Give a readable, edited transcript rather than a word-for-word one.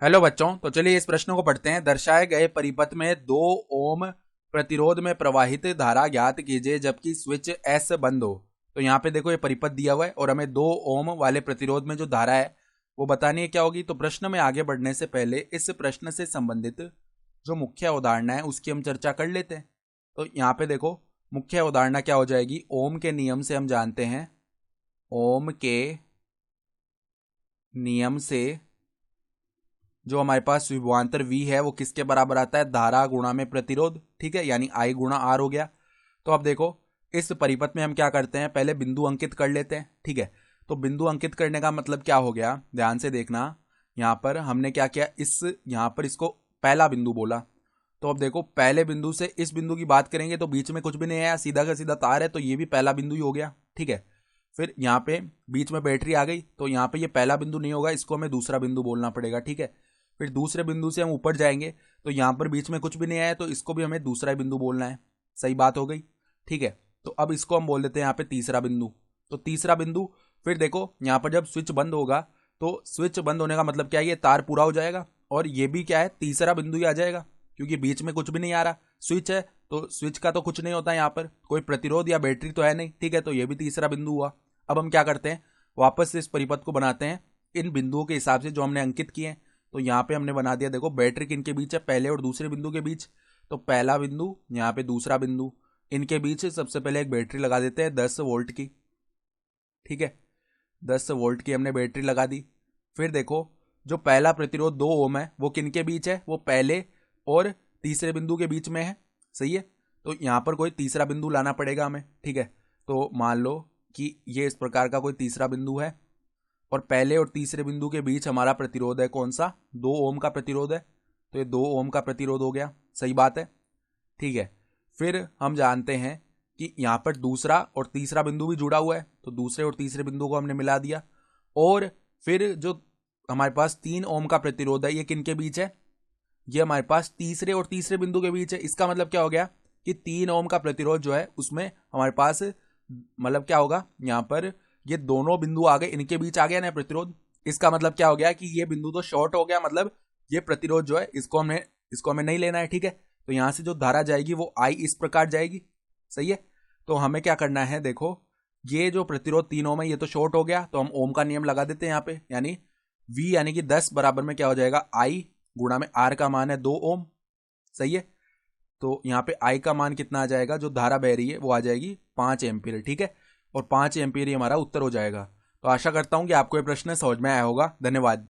Hello बच्चों, तो चलिए इस प्रश्न को पढ़ते हैं। दर्शाए गए परिपथ में 2 ओम प्रतिरोध में प्रवाहित धारा ज्ञात कीजिए जबकि स्विच एस बंद हो। तो यहाँ पे देखो ये परिपथ दिया हुआ है और हमें 2 ओम वाले प्रतिरोध में जो धारा है वो बतानी है क्या होगी। तो प्रश्न में आगे बढ़ने से पहले इस प्रश्न से संबंधित जो मुख्य अवधारणा है उसकी हम चर्चा कर लेते हैं। तो यहाँ पे देखो मुख्य अवधारणा क्या हो जाएगी। ओम के नियम से हम जानते हैं, ओम के नियम से जो हमारे पास विभवांतर V है वो किसके बराबर आता है, धारा गुणा में प्रतिरोध। ठीक है, यानी I गुणा R हो गया। तो अब देखो इस परिपथ में हम क्या करते हैं, पहले बिंदु अंकित कर लेते हैं। ठीक है, तो बिंदु अंकित करने का मतलब क्या हो गया, ध्यान से देखना। यहाँ पर हमने क्या किया, यहाँ पर इसको पहला बिंदु बोला। तो अब देखो पहले बिंदु से इस बिंदु की बात करेंगे तो बीच में कुछ भी नहीं आया, सीधा का सीधा तार है, तो ये भी पहला बिंदु ही हो गया। ठीक है, फिर यहाँ पे बीच में बैटरी आ गई तो यहाँ पे ये पहला बिंदु नहीं होगा, इसको हमें दूसरा बिंदु बोलना पड़ेगा। ठीक है, फिर दूसरे बिंदु से हम ऊपर जाएंगे तो यहाँ पर बीच में कुछ भी नहीं आया तो इसको भी हमें दूसरा बिंदु बोलना है। सही बात हो गई। ठीक है, तो अब इसको हम बोल देते हैं यहाँ पे तीसरा बिंदु। तो तीसरा बिंदु, फिर देखो यहाँ पर जब स्विच बंद होगा तो स्विच बंद होने का मतलब क्या है, ये तार पूरा हो जाएगा और ये भी क्या है, तीसरा बिंदु ही आ जाएगा क्योंकि बीच में कुछ भी नहीं आ रहा। स्विच है तो स्विच का तो कुछ नहीं होता, यहाँ पर कोई प्रतिरोध या बैटरी तो है नहीं। ठीक है, तो ये भी तीसरा बिंदु हुआ। अब हम क्या करते हैं, वापस से इस परिपथ को बनाते हैं इन बिंदुओं के हिसाब से जो हमने अंकित किए हैं। तो यहाँ पे हमने बना दिया, देखो बैटरी किनके बीच है, पहले और दूसरे बिंदु के बीच। तो पहला बिंदु, यहाँ पे दूसरा बिंदु, इनके बीच सबसे पहले एक बैटरी लगा देते हैं 10 वोल्ट की। ठीक है, 10 वोल्ट की हमने बैटरी लगा दी। फिर देखो जो पहला प्रतिरोध 2 ओम है वो किनके बीच है, वो पहले और तीसरे बिंदु के बीच में है। सही है, तो यहाँ पर कोई तीसरा बिंदु लाना पड़ेगा हमें। ठीक है, तो मान लो कि ये इस प्रकार का कोई तीसरा बिंदु है और पहले और तीसरे बिंदु के बीच हमारा प्रतिरोध है कौन सा, 2 ओम का प्रतिरोध है। तो ये 2 ओम का प्रतिरोध हो गया। सही बात है। ठीक है, फिर हम जानते हैं कि यहाँ पर दूसरा और तीसरा बिंदु भी जुड़ा हुआ है, तो दूसरे और तीसरे बिंदु को हमने मिला दिया। और फिर जो हमारे पास 3 ओम का प्रतिरोध है ये किनके बीच है, ये हमारे पास तीसरे और तीसरे बिंदु के बीच है। इसका मतलब क्या हो गया कि 3 ओम का प्रतिरोध जो है उसमें हमारे पास मतलब क्या होगा, यहाँ पर ये दोनों बिंदु आ गए, इनके बीच आ गया ना प्रतिरोध। इसका मतलब क्या हो गया कि ये बिंदु तो शॉर्ट हो गया, मतलब ये प्रतिरोध जो है इसको हमें नहीं लेना है। ठीक है, तो यहां से जो धारा जाएगी वो I इस प्रकार जाएगी। सही है, तो हमें क्या करना है, देखो ये जो प्रतिरोध 3 ओम है ये तो शॉर्ट हो गया, तो हम ओम का नियम लगा देते हैं यहाँ पे, यानी V यानी कि 10 बराबर में क्या हो जाएगा, I गुणा में R का मान है 2 ओम। सही है, तो यहाँ पे I का मान कितना आ जाएगा, जो धारा बह रही है वो आ जाएगी 5 एम्पीयर। ठीक है, और 5 एम्पीयर ही हमारा उत्तर हो जाएगा। तो आशा करता हूं कि आपको ये प्रश्न समझ में आया होगा। धन्यवाद।